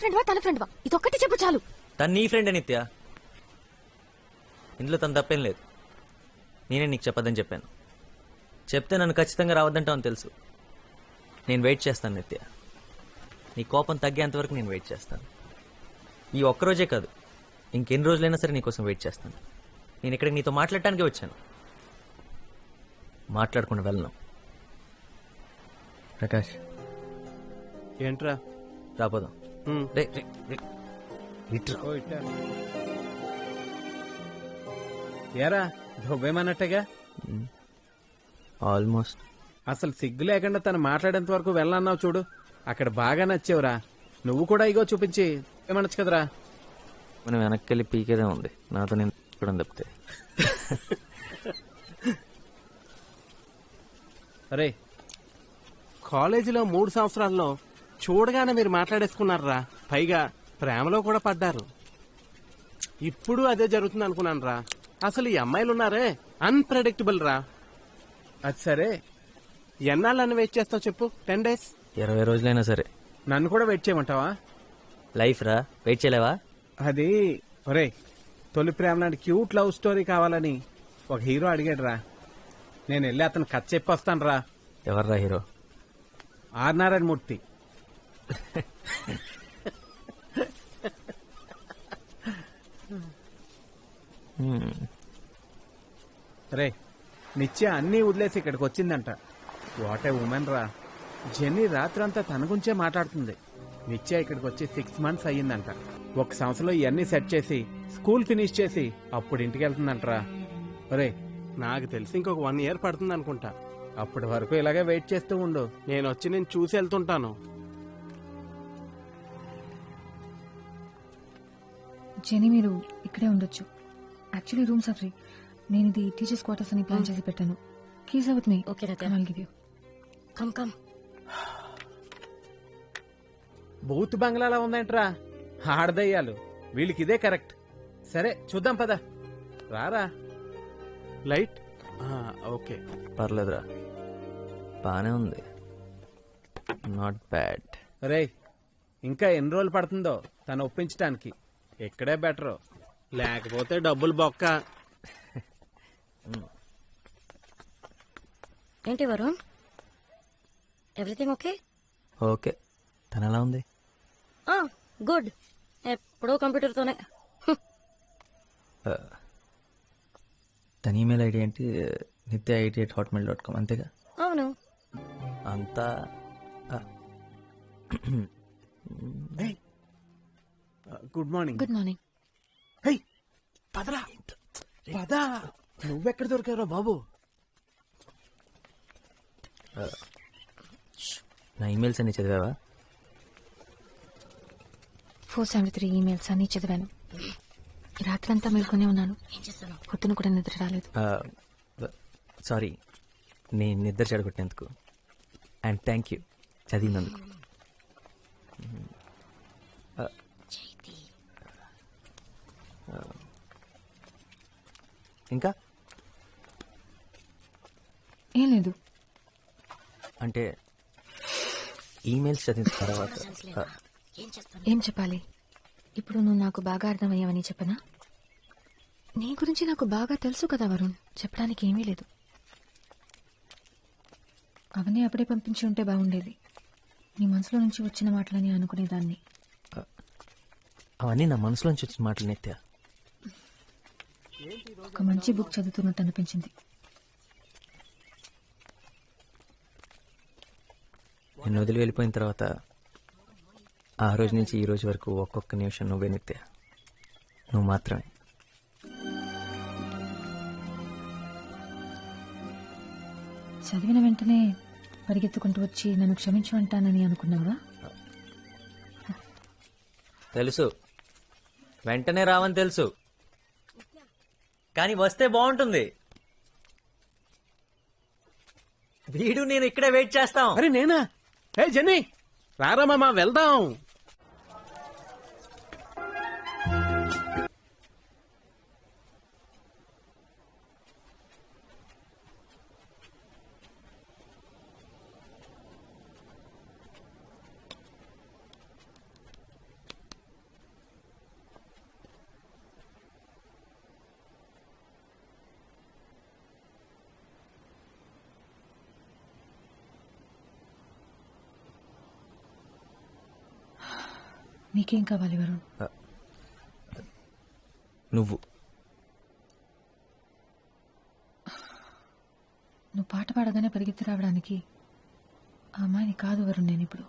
ఫ్రెండ్వా తన ఫ్రెండ్వా ఇదొక్కటి చెప్పు చాలు. తను నీ ఫ్రెండ్ నిత్య, ఇందులో తను తప్పేం లేదు. నేనే నీకు చెప్పదని చెప్పాను. చెప్తే నన్ను ఖచ్చితంగా రావద్దంటావు తెలుసు. నేను వెయిట్ చేస్తాను నిత్య. నీ కోపం తగ్గేంతవరకు నేను వెయిట్ చేస్తాను. ఈ ఒక్కరోజే కాదు, ఇంకెన్ని రోజులైనా సరే నీకోసం వెయిట్ చేస్తాను. నేను ఇక్కడికి నీతో మాట్లాడటానికే వచ్చాను, మాట్లాడకుండా వెళ్ళను. ప్రకాష్ ఏంట్రా? రాపోదాం. రే రే రే ఇట్రా. ఏరా దుబ్బేమన్నట్టుగా? ఆల్మోస్ట్. అసలు సిగ్గు లేకుండా తను మాట్లాడేంత వరకు వెళ్ళన్నావు చూడు, అక్కడ బాగా నచ్చేవురా. నువ్వు కూడా ఇగో చూపించి ఏమనొచ్చు కదరా. మనం వెనక్కి వెళ్ళి పీకేదే ఉంది, నాతో నేను కూడా తప్పితే. అరే కాలేజీలో 3 సంవత్సరాల్లో చూడగానే మీరు మాట్లాడేసుకున్నారా, పైగా ప్రేమలో కూడా పడ్డారు. ఇప్పుడు అదే జరుగుతుంది అనుకున్నాను రా. అసలు ఈ అమ్మాయిలు ఉన్నారే అన్ప్రెడిక్టబుల్ రా. అది సరే, ఎన్నాళ్ళని వెయిట్ చేస్తావు చెప్పు? 10 days? 20 రోజులైనా సరే. నన్ను కూడా వెయిట్ చేయమంటావా? లైఫ్ రా, వెయిట్ చేయలేవా? అది ఒరే, తొలి ప్రేమ నాటి క్యూట్ లవ్ స్టోరీ కావాలని ఒక హీరో అడిగాడు రా. నేను వెళ్ళి అతను కథ చెప్పొస్తాను రా. ఎవర్రా హీరో? ఆర్ నారాయణ మూర్తి. రే నిత్య అన్నీ వదిలేసి ఇక్కడికి వచ్చిందంట. వాట్ ఏ ఉమెన్ రా. జెన్నీ రాత్రంతా తన గురించే మాట్లాడుతుంది. నిత్య ఇక్కడికి వచ్చి 6 months అయ్యిందంట. 1 సంవత్సరంలో ఇవన్నీ సెట్ చేసి స్కూల్ ఫినిష్ చేసి అప్పుడు ఇంటికి వెళ్తుందంటరా. రే నాకు తెలిసి ఇంకొక 1 year పడుతుంది అనుకుంటా. అప్పటి వరకు ఇలాగే వెయిట్ చేస్తూ ఉండు, నేను వచ్చి నేను చూసి వెళ్తుంటాను. జెనీ మీరు ఇక్కడే ఉండొచ్చు. Actually rooms are free. నేను ఇది టీచర్స్ క్వార్టర్స్ అని ప్లాన్ చేసి పెట్టాను. Keys with me. Okay Ratna, I'll give you. Come come. బూత్ బంగ్లాలా ఉందేంట్రా, ఆడదయ్యాలు. వీళ్ళకి ఇదే కరెక్ట్. సరే చూద్దాం పద. రారా. లైట్ ఓకే పర్లేదురా, బానే ఉంది. Not bad. రే ఇంకా ఎన్ని రోజులు పడుతుందో తను ఒప్పించడానికి? ఇక్కడే బెటరు, లేకపోతే డబ్బులు బొక్క. ఏంటి వరుణ్, ఎవ్రీథింగ్ ఓకే? ఓకే. తను ఎలా ఉంది? గుడ్. ఎప్పుడో కంప్యూటర్తోనే. తన ఈమెయిల్ ఐడి ఏంటి? nitya88@hotmail.com అంతేగా? అవును. అంతా గుడ్ మార్నింగ్. Good morning. పదరా పదా. నువ్వెక్కడ దొరికారా బాబు? నా ఈమెయిల్స్ అన్ని చదివావా? 473 ఈమెయిల్స్ అన్ని చదివాను. రాత్రంతా మేల్కొనే ఉన్నాను. పొద్దున కూడా నిద్ర రాలేదు. సారీ, నేను నిద్ర చెడగొట్టినందుకు. అండ్ థ్యాంక్ యూ చదివినందుకు. ఇంకా ఏం లేదు. అంటే ఈమెయిల్స్ చదివిన తర్వాత ఏం చెప్పాలి? ఇప్పుడు నువ్వు నాకు బాగా అర్థమయ్యావని చెప్పనా? నీ గురించి నాకు బాగా తెలుసు కదా వరుణ్, చెప్పడానికి ఏమీ లేదు. అవన్నీ అప్పుడే పంపించి ఉంటే బాగుండేది. నీ మనసులో నుంచి వచ్చిన మాటలని అనుకునేదాన్ని. అవన్నీ నా మనసులోంచి వచ్చిన మాటలు నిత్య. ఒక మంచి బుక్ చదువుతున్నట్టు అనిపించింది. నేను వదిలి వెళ్ళిపోయిన తర్వాత ఆ రోజు నుంచి ఈ రోజు వరకు ఒక్కొక్క నిమిషం నువ్వే నిత్య, నువ్వు మాత్రమే. చదివిన వెంటనే పరిగెత్తుకుంటూ వచ్చి నన్ను క్షమించు అంటానని అనుకున్నావా? తెలుసు, వెంటనే రావని తెలుసు, కానీ వస్తే బాగుంటుంది. వీడు నేను ఇక్కడే వెయిట్ చేస్తాం. అరే నేనా? ఏ జెన్నీ రారా మామా, వెళ్దాం. మీకేం కావాలి వరుణ్? నువ్వు నువ్వు పాట పాడగానే పరిగెత్తి రావడానికి ఆ అమ్మాయిని కాదు వరుణ్ నేను ఇప్పుడు.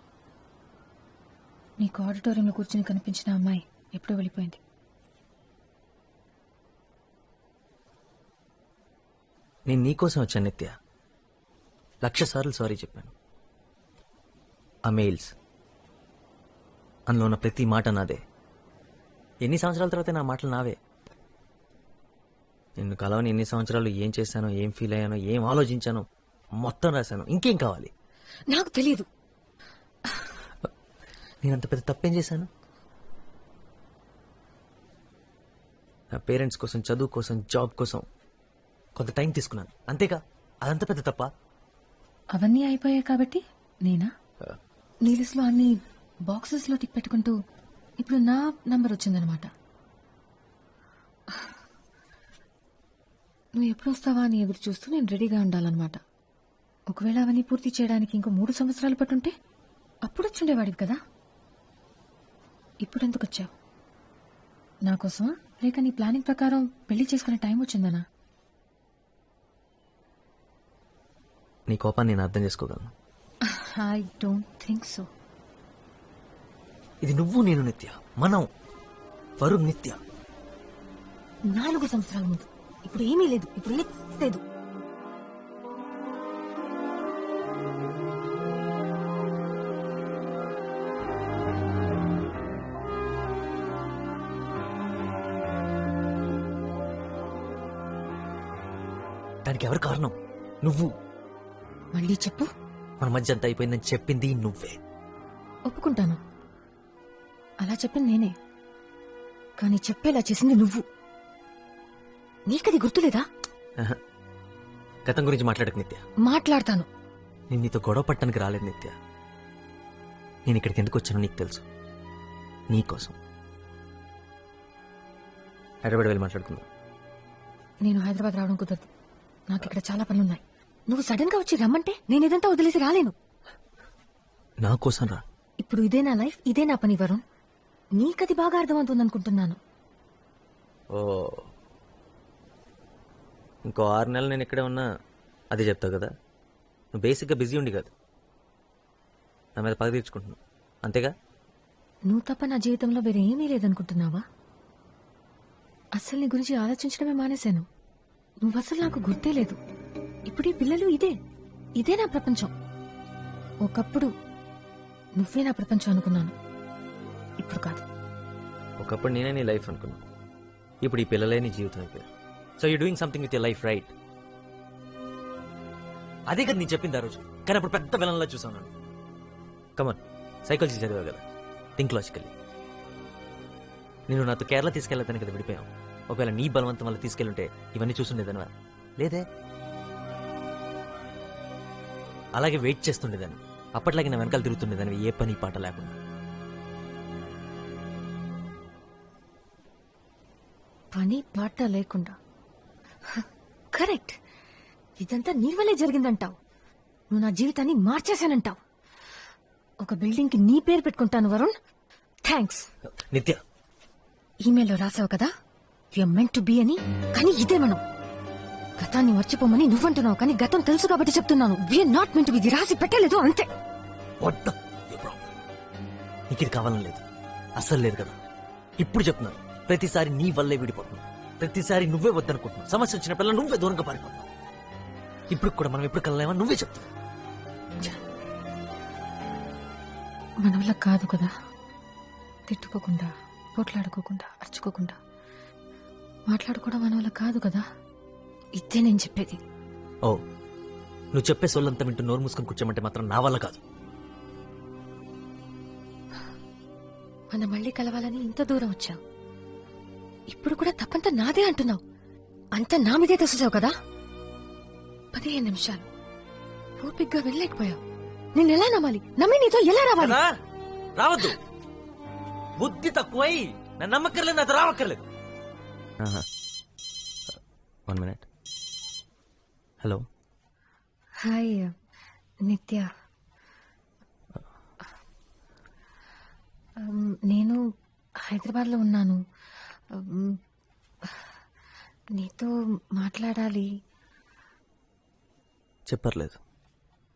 నీకు ఆడిటోరియంలో కూర్చుని కనిపించిన అమ్మాయి ఎప్పుడో వెళ్ళిపోయింది. నేను నీకోసం వచ్చాను నిత్య. 1,00,000 సార్లు సారీ చెప్పాను. ఆ మెయిల్స్ అందులో ఉన్న ప్రతి మాట నాదే. ఎన్ని సంవత్సరాల తర్వాత నా మాటలు నావే. నిన్ను కలవని ఎన్ని సంవత్సరాలు ఏం చేశానో, ఏం ఫీల్ అయ్యానో, ఏం ఆలోచించానో మొత్తం రాశాను. ఇంకేం కావాలి? నాకు తెలియదు. నేనంత పెద్ద తప్పేం చేశాను? నా పేరెంట్స్ కోసం, చదువు కోసం, జాబ్ కోసం కొంత టైం తీసుకున్నాను, అంతేగా. అదంత పెద్ద తప్ప? అవన్నీ అయిపోయాయి కాబట్టి నేనా నీ లిస్ట్లో అన్ని బాక్సెస్లో టిక్ పెట్టుకుంటూ ఇప్పుడు నా నంబర్ వచ్చిందనమాట. నువ్వు ఎప్పుడు వస్తావా అని ఎదురు చూస్తూ నేను రెడీగా ఉండాలన్నమాట. ఒకవేళ అవన్నీ పూర్తి చేయడానికి ఇంకో 3 సంవత్సరాలు పట్టుంటే అప్పుడు వచ్చుండేవాడివి కదా. ఇప్పుడు ఎందుకు వచ్చావు? నా కోసమా లేక నీ ప్లానింగ్ ప్రకారం పెళ్లి చేసుకునే టైం వచ్చిందనా? నీ కోపాన్ని నేను అర్థం చేసుకోగలను. I don't think so. ఇది నువ్వు నేను నిత్య, మనం వరుణ్ నిత్య. 4 సంవత్సరాల ముందు. ఇప్పుడు ఏమీ లేదు. ఇప్పుడు ఏమీ లేదు. దానికి ఎవరు కారణం? నువ్వు. మళ్ళీ చెప్పు. మన మధ్య అంతా అయిపోయిందని చెప్పింది నువ్వే. ఒప్పుకుంటాను, అలా చెప్పింది నేనే. కానీ చెప్పేలా చేసింది నువ్వు. నీకది గుర్తులేదా? ఆహా. గతం గురించి మాట్లాడకు నిత్య. మాట్లాడతాను. నేను నీతో గొడవ పట్టడానికి రాలేదు నిత్య. నేను ఇక్కడికి ఎందుకు వచ్చానో నీకు తెలుసు. నీకోసం. హైదరాబాద్ వెళ్ళి మాట్లాడుకుందాం. నేను హైదరాబాద్ రావడం కుదరదు. నాకు ఇక్కడ చాలా పనులున్నాయి. నువ్వు సడన్ గా వచ్చి రమ్మంటే నేను ఇదంతా వదిలేసి రాలేను. నా కోసం రా. ఇప్పుడు ఇదే నా లైఫ్, ఇదే నా పని వరుణ్. నీకది బాగా అర్థమవుతుంది అనుకుంటున్నాను. ఓ, ఇంకో 6 నెలలు నేను ఇక్కడే ఉన్నా అది చెప్తావు కదా. నువ్వు బేసిక్గా బిజీ ఉండి కాదు, నా మీద పగ తీర్చుకుంటున్నావు, అంతేగా? నువ్వు తప్ప నా జీవితంలో వేరే ఏమీ లేదనుకుంటున్నావా? అసలు నీ గురించి ఆలోచించడమే మానేశాను. నువ్వు అసలు నాకు గుర్తే లేదు. ఇప్పుడు ఈ పిల్లలు ఇదే నా ప్రపంచం. ఒకప్పుడు నువ్వే నా ప్రపంచం అనుకున్నాను, ఇప్పుడు కాదు. ఒకప్పుడు నేనే నీ లైఫ్ అనుకున్నా, ఇప్పుడు ఈ పిల్లలే నీ జీవితం అయిపోయారు. So you doing something with your life, right? అదే కదా నేను చెప్పింది ఆ రోజు, కానీ అప్పుడు పెద్ద విలన్లా చూసాను. కమన్, సైకాలజీ చదివా కదా, థింక్ లాజికల్లీ. నేను నాతో కేరళ తీసుకెళ్తాను కదా విడిపోయాం. ఒకవేళ నీ బలవంతం వల్ల తీసుకెళ్ళుంటే ఇవన్నీ చూస్తుండేదనివా? లేదే. అలాగే వెయిట్ చేస్తుండేదాన్ని, అప్పట్లాగే నా వెనకాల తిరుగుతుండేదాన్ని, ఏ పని పాట లేకుండా. పని పాట లేకుండా? కరెక్ట్. ఇదంతా నీ వల్లే జరిగిందంటావు. నువ్వు నా జీవితాన్ని మార్చేశానంటావు. ఒక బిల్డింగ్ కి నీ పేరు పెట్టుకుంటాను వరుణ్. థ్యాంక్స్. నిత్య, ఈమెయిల్లో రాసావు కదా యూఆర్ మెంట్ టు బి అని. కానీ ఇదే మనం. గతాన్ని మర్చిపోమని నువ్వంటున్నావు, కానీ గతం తెలుసు కాబట్టి చెప్తున్నాను. We are not meant to be. రాసి పెట్టలేదు, అంతే. నీకు ఇది కావాలని లేదు, అస్సలు లేదు కదా. ఇప్పుడు చెప్తున్నాను, ప్రతిసారి నీ వల్లే విడిపోతున్నావు, ప్రతిసారి నువ్వే వద్దనుకుంటున్నావు, సమస్య వచ్చినప్పుడల్లా నువ్వే దూరంగా పారిపోతున్నావు. ఇప్పుడు కూడా మనం ఎప్పుడు కలలేమో నువ్వే చెప్తున్నావు. మన వల్ల కాదు కదా, తిట్టుకోకుండా, పోట్లాడుకోకుండా, అరుచుకోకుండా మాట్లాడుకోవడం మన వల్ల కాదు కదా. ఇదే నేను చెప్పేది. ఓ, నువ్వు చెప్పే సొల్లంతా వింటూ నోరు మూసుకొని కూర్చోమంటే మాత్రం నా వల్ల కాదు. మనం మళ్ళీ కలవాలని ఇంత దూరం వచ్చావు, ఇప్పుడు కూడా తప్పంతా నాదే అంటున్నావు. అంతా నా మీదే తెచ్చావు కదా. 15 నిమిషాలు ఓపిగ్గా వెళ్ళలేకపోయావు. నేను ఎలా నమ్మాలి? నమ్మి నీతో ఎలా రావాలి? రావద్దు, బుద్ధి తక్కువై నన్ను నమ్మక్కర్లేదు, నాతో రావక్కర్లేదు. 1 minute. హలో. హాయ్ నిత్య. నేను హైదరాబాద్లో ఉన్నాను. నీతో మాట్లాడాలి. చెప్పర్లేదు.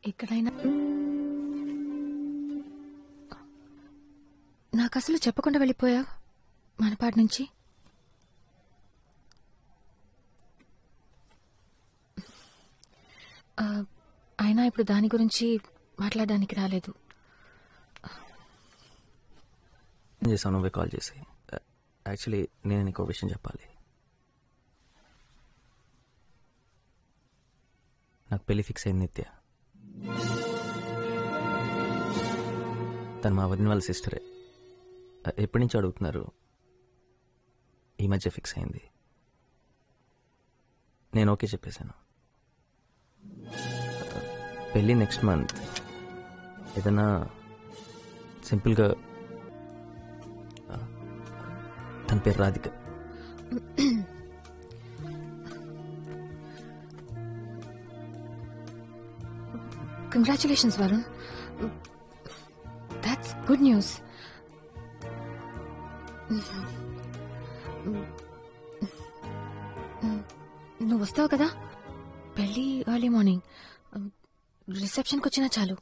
ఎక్కడైనా నాకు అసలు చెప్పకుండా వెళ్ళిపోయావు మనపాటి నుంచి. అయినా ఇప్పుడు దాని గురించి మాట్లాడడానికి రాలేదు. ఏం చేసావు నువ్వే కాల్ చేసి? యాక్చువల్లీ నేను నీకు ఒక విషయం చెప్పాలి. నాకు పెళ్లి ఫిక్స్ అయింది నిత్య. తను మా వదిన వాళ్ళ సిస్టరే. ఎప్పటి నుంచి అడుగుతున్నారు, ఈ మధ్య ఫిక్స్ అయింది. నేను ఓకే చెప్పేశాను. పెళ్ళి నెక్స్ట్ మంత్. ఏదన్నా సింపుల్గా, తన పేరు Radhika. Congratulations Varun, that's good news. నువ్వు వస్తావు కదా పెళ్ళి ఎర్లీ మార్నింగ్. రిసెప్షన్కి వచ్చినా చాలు.